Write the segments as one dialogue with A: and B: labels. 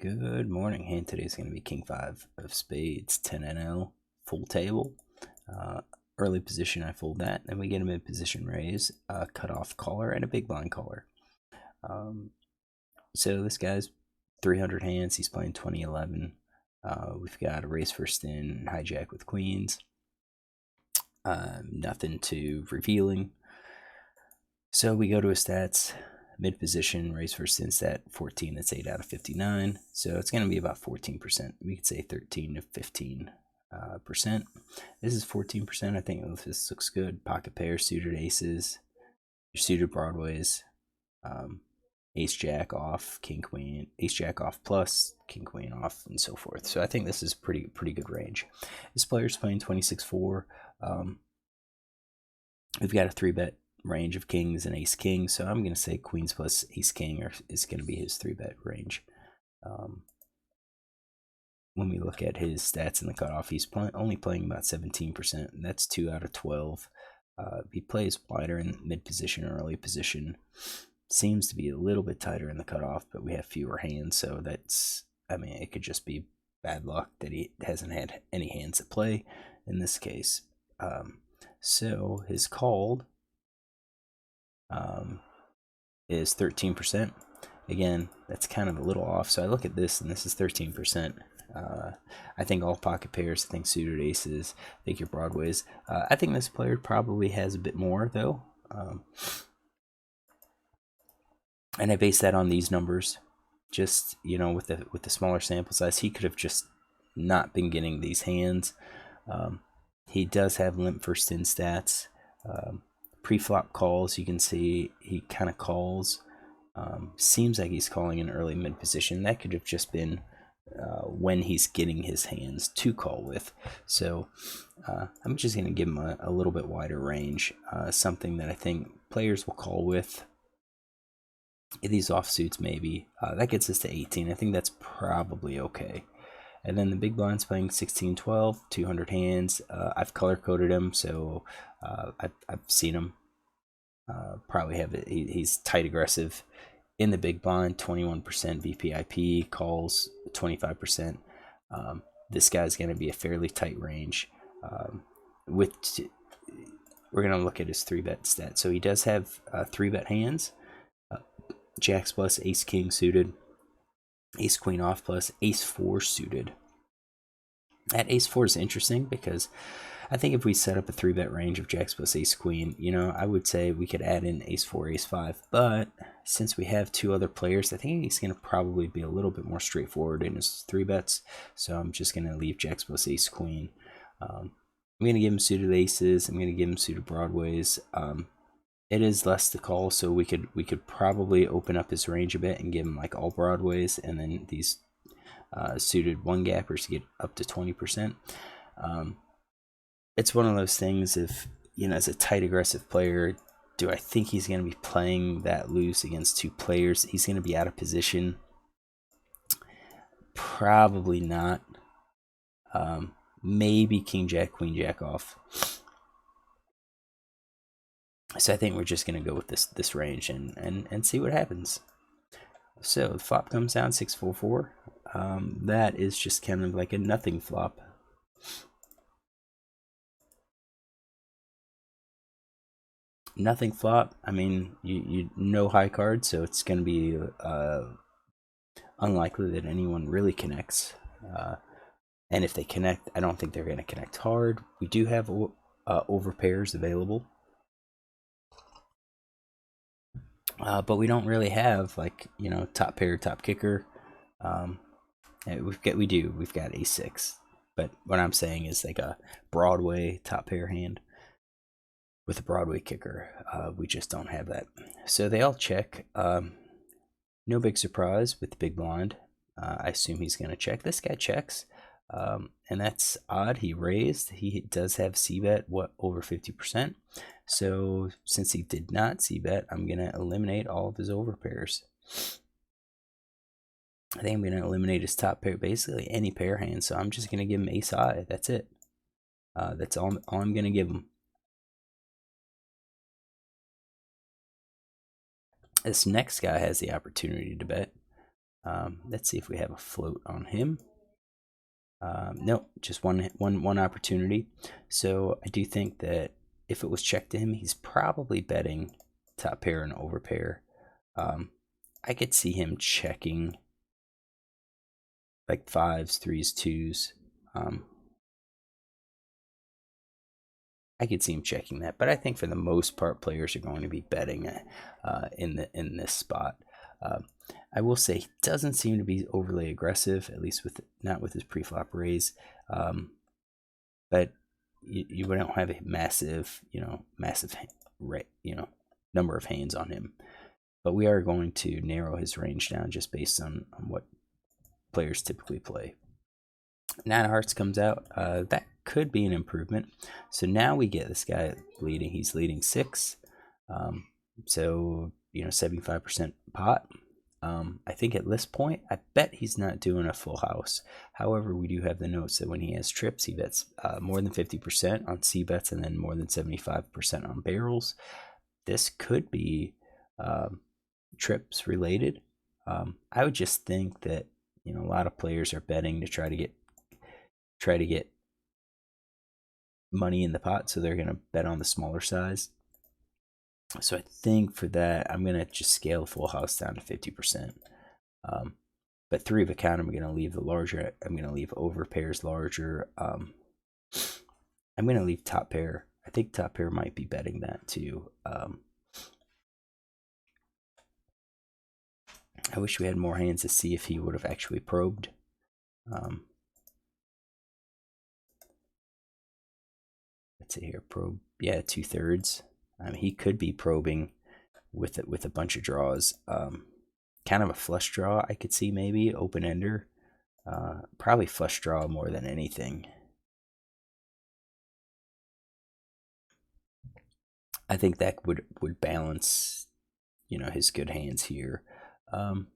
A: Good morning. Hand today's going to be King 5 of Spades, 10 NL, full table. Early position, I fold that. Then we get a mid position raise, a cutoff caller, and a big blind caller. So this guy's 300 hands. He's playing 2011. We've got a raise first in, hijack with queens. Nothing too revealing. So we go to his stats. Mid position, raise first in stat 14, that's 8 out of 59. So it's going to be about 14%. We could say 13 to 15%. This is 14%. I think this looks good. Pocket pairs, suited aces, suited broadways, ace jack off, king queen, ace jack off plus, king queen off, and so forth. So I think this is pretty good range. This player's playing 26-4. We've got a 3-bet range of kings and ace king, so I'm going to say queens plus ace king is going to be his 3-bet range. When we look at his stats in the cutoff, he's only playing about 17%, and that's 2 out of 12. He plays wider in mid position or early position. Seems to be a little bit tighter in the cutoff, but we have fewer hands, so that's, I mean, it could just be bad luck that he hasn't had any hands to play in this case. So his called is 13%. Again, that's kind of a little off. So I look at this, and this is 13%. I think all pocket pairs, I think suited aces, I think your broadways. I think this player probably has a bit more, though. And I base that on these numbers. Just, you know, with the smaller sample size, he could have just not been getting these hands. He does have limp first in stats. Pre-flop calls, you can see he kind of calls. Seems like he's calling in early mid position. That could have just been when he's getting his hands to call with. So I'm just going to give him a little bit wider range, something that I think players will call with. These offsuits maybe. That gets us to 18. I think that's probably okay. And then the big blind's playing 16-12, 200 hands. I've color-coded him, so I've seen him. Probably have it. He's tight aggressive in the big blind, 21% VPIP, calls 25%. This guy's going to be a fairly tight range. We're going to look at his 3-bet stat. So he does have 3-bet hands. Jacks plus ace king suited, ace queen off plus ace 4 suited. That ace 4 is interesting because I think if we set up a 3-bet range of jacks plus ace queen, you know, I would say we could add in ace 4, ace 5. But since we have 2 other players, I think he's going to probably be a little bit more straightforward in his 3-bets. So I'm just going to leave jacks plus ace queen. I'm going to give him suited aces. I'm going to give him suited broadways. It is less to call, so we could probably open up his range a bit and give him like all broadways, and then these suited one gappers to get up to 20%. It's one of those things. If, you know, as a tight aggressive player, do I think he's going to be playing that loose against 2 players? He's going to be out of position. Probably not. Maybe king jack, queen jack off. So I think we're just going to go with this range and see what happens. So the flop comes down 6-4-4. That is just kind of like a nothing flop. Nothing flop. I mean, you no high card, so it's going to be unlikely that anyone really connects. And if they connect, I don't think they're going to connect hard. We do have over pairs available. But we don't really have, like, you know, top pair, top kicker. We've got a6, but what I'm saying is like a Broadway top pair hand with a Broadway kicker. We just don't have that. So they all check. No big surprise with the big blind. I assume he's going to check. This guy checks, and that's odd. He raised. He does have c-bet, over 50%. So since he did not c-bet, I'm going to eliminate all of his overpairs. I think I'm going to eliminate his top pair, basically any pair hand. So I'm just going to give him ace high. That's it. That's all I'm going to give him. This next guy has the opportunity to bet. Let's see if we have a float on him. No, just one opportunity. So I do think that if it was checked to him, he's probably betting top pair and over pair. I could see him checking like fives, threes, twos. I could see him checking that, but I think for the most part, players are going to be betting in this spot. I will say he doesn't seem to be overly aggressive, at least not with his pre-flop raise. But you don't have a massive number of hands on him. But we are going to narrow his range down just based on what players typically play. 9 of hearts comes out. That could be an improvement. So now we get this guy leading. He's leading 6. So 75% pot. I think at this point, I bet he's not doing a full house. However, we do have the notes that when he has trips, he bets more than 50% on C bets and then more than 75% on barrels. This could be trips related. I would just think that a lot of players are betting to try to get money in the pot, so they're going to bet on the smaller size. So I think for that, I'm going to just scale the full house down to 50%. But 3 of a kind, I'm going to leave the larger. I'm going to leave over pairs larger. I'm going to leave top pair. I think top pair might be betting that too. I wish we had more hands to see if he would have actually probed. Let's see here, probe. Yeah, 2/3. He could be probing with a bunch of draws. Kind of a flush draw, I could see maybe open ender. Probably flush draw more than anything. I think that would balance, his good hands here. I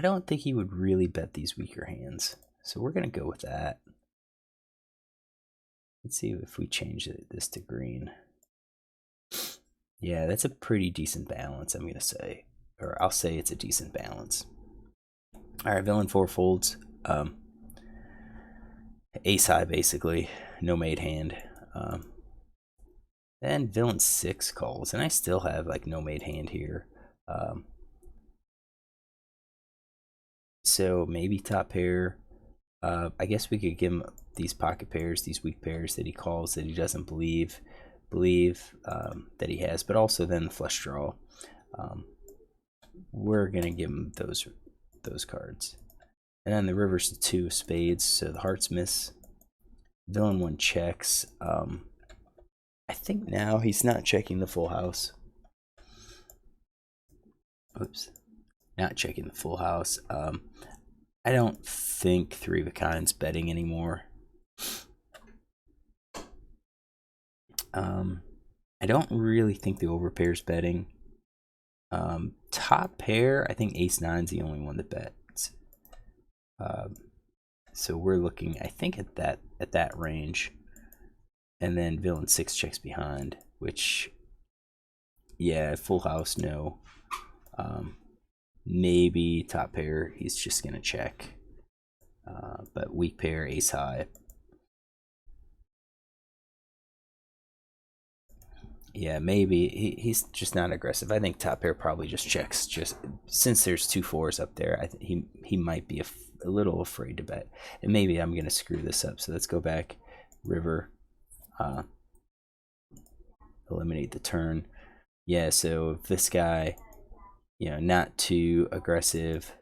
A: don't think he would really bet these weaker hands, so we're gonna go with that. Let's see if we change this to green. Yeah, that's a pretty decent balance, I'm gonna say, or I'll say it's a decent balance. All right, villain 4 folds. Ace high basically, no made hand. Then villain 6 calls, and I still have like no made hand here. So maybe top pair. I guess we could give him these pocket pairs, these weak pairs that he calls that he doesn't believe that he has, but also then the flush draw. We're gonna give him those cards, and then the river's the 2 of spades, so the hearts miss. Villain 1 checks. I think now he's not checking the full house. Oops, not checking the full house. I don't think 3 of a kind's betting anymore. I don't really think the overpair's betting. Top pair, I think ace 9's the only one that bets. So we're looking, I think, at that range. And then villain 6 checks behind, which, yeah, full house, no. Maybe top pair, he's just gonna check. But weak pair, ace high. Yeah, maybe he's just not aggressive. I think top pair probably just checks. Just since there's 2 4s up there, I think he might be a little afraid to bet. And maybe I'm gonna screw this up. So let's go back, river, eliminate the turn. Yeah, so if this guy, not too aggressive,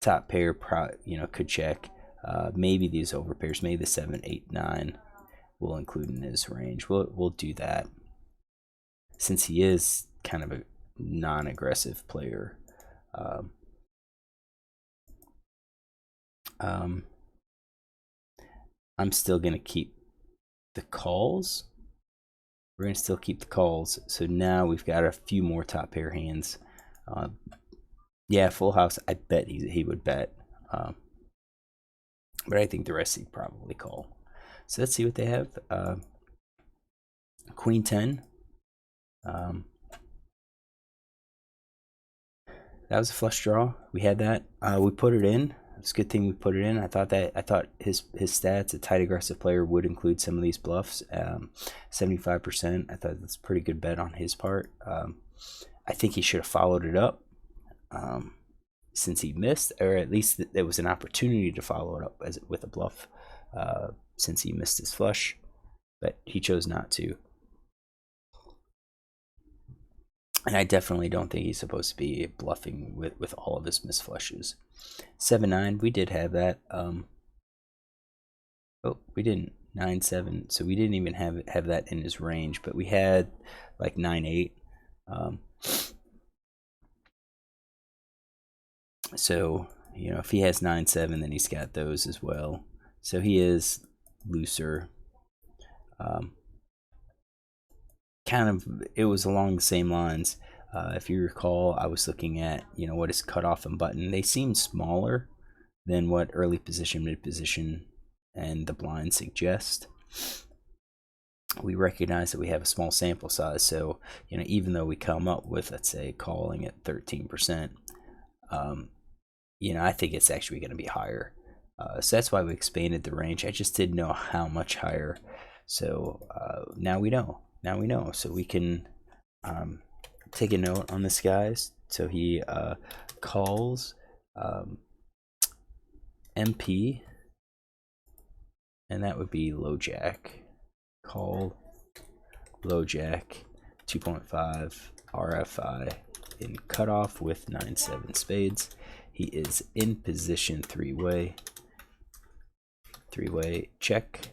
A: top pair, could check. Maybe these overpairs, maybe the 7, 8, 9, we'll include in his range. We'll do that, since he is kind of a non-aggressive player. I'm still gonna keep the calls. We're gonna still keep the calls. So now we've got a few more top pair hands. Yeah, full house. I bet he would bet, but I think the rest he'd probably call. So let's see what they have. Queen 10. that was a flush draw. We had that. We put it in. It's a good thing we put it in. I thought his stats, a tight aggressive player, would include some of these bluffs. 75%. I thought that's a pretty good bet on his part. I think he should have followed it up. Since he missed, or at least there was an opportunity to follow it up with a bluff, since he missed his flush, but he chose not to. And I definitely don't think he's supposed to be bluffing with all of his missed flushes. 7-9, we did have that. Oh, we didn't. 9-7, so we didn't even have that in his range, but we had like 9-8. So, you know, if he has 9-7, then he's got those as well. So he is looser. Kind of, it was along the same lines. If you recall, I was looking at, you know, what is cutoff and button. They seem smaller than what early position, mid position, and the blind suggest. We recognize that we have a small sample size, so, you know, even though we come up with, let's say, calling at 13%, you know, I think it's actually going to be higher. So that's why we expanded the range. I just didn't know how much higher. So now we know. Now we know. So we can take a note on this, guys. So he calls MP, and that would be low jack. Call low jack 2.5 RFI in cutoff with 9-7 spades. He is in position three-way check.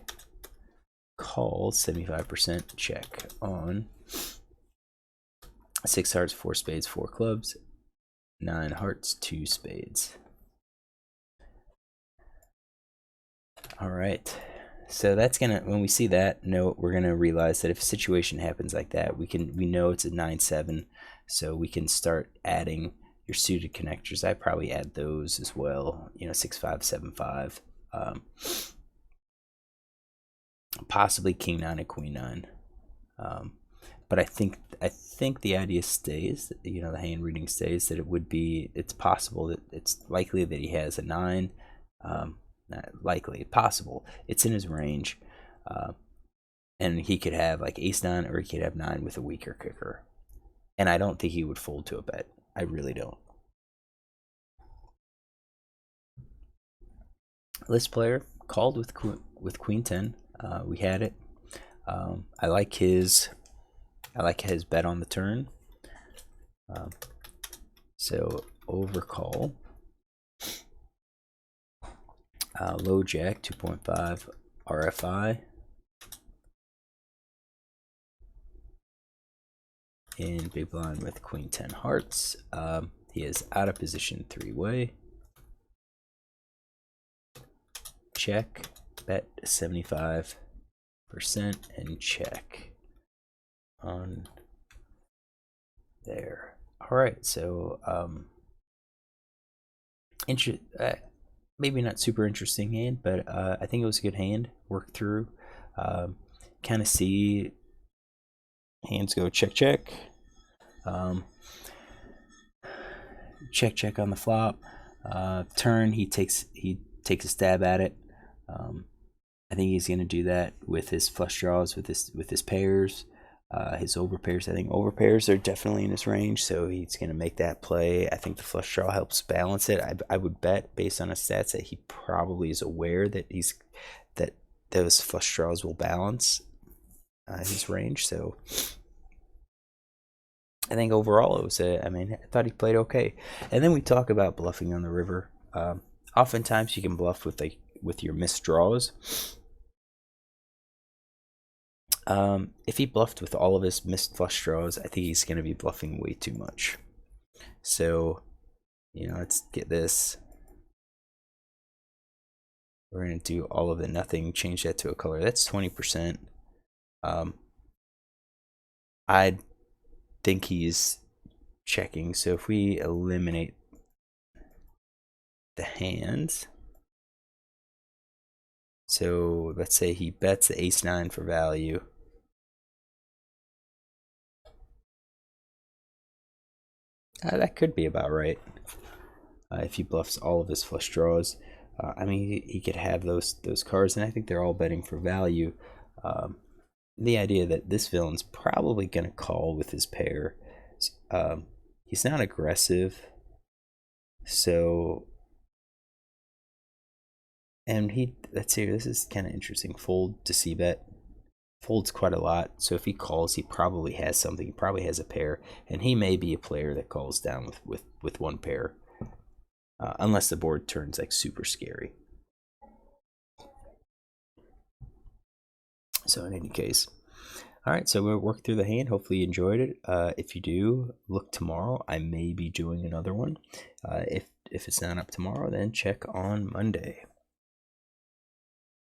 A: Call 75% check on 6 hearts, 4 spades, 4 clubs, 9 hearts, 2 spades. All right. So that's gonna, when we see that note, we're gonna realize that if a situation happens like that, we know it's a 9-7, so we can start adding your suited connectors. I probably add those as well. You know, 6-5, 7-5, possibly king 9 and queen 9. But I think the idea stays. You know, the hand reading stays, that it's possible that it's likely that he has a 9. Not likely, possible. It's in his range, and he could have like ace 9, or he could have 9 with a weaker kicker. And I don't think he would fold to a bet. I really don't. List player called with queen 10. We had it. I like his bet on the turn. So overcall. Low jack 2.5 RFI in big blind with queen 10 hearts. He is out of position three-way. Check, bet 75% and check on there. All right, so maybe not super interesting hand, but I think it was a good hand. Work through, kind of see hands go check check, check check on the flop. Turn, he takes a stab at it. I think he's gonna do that with his flush draws, with his pairs, his overpairs. I think overpairs are definitely in his range, so he's gonna make that play. I think the flush draw helps balance it. I would bet, based on his stats, that he probably is aware that those flush draws will balance his range. So I think overall it was I thought he played okay. And then we talk about bluffing on the river. Oftentimes you can bluff with your missed draws. If he bluffed with all of his missed flush draws, I think he's going to be bluffing way too much. So, you know, let's get this. We're going to do all of the nothing, change that to a color. That's 20%. I think he's checking. So if we eliminate the hands, so let's say he bets the ace 9 for value. That could be about right. If he bluffs all of his flush draws, I mean, he could have those cards, and I think they're all betting for value. Um, the idea that this villain's probably going to call with his pair. He's not aggressive, so, and let's see, this is kind of interesting. Fold to c bet. Folds quite a lot, so if he calls, he probably has something. He probably has a pair, and he may be a player that calls down with one pair, unless the board turns like super scary. So in any case, all right, so we'll work through the hand. Hopefully you enjoyed it. If you do, look tomorrow. I may be doing another one. If it's not up tomorrow, then check on Monday.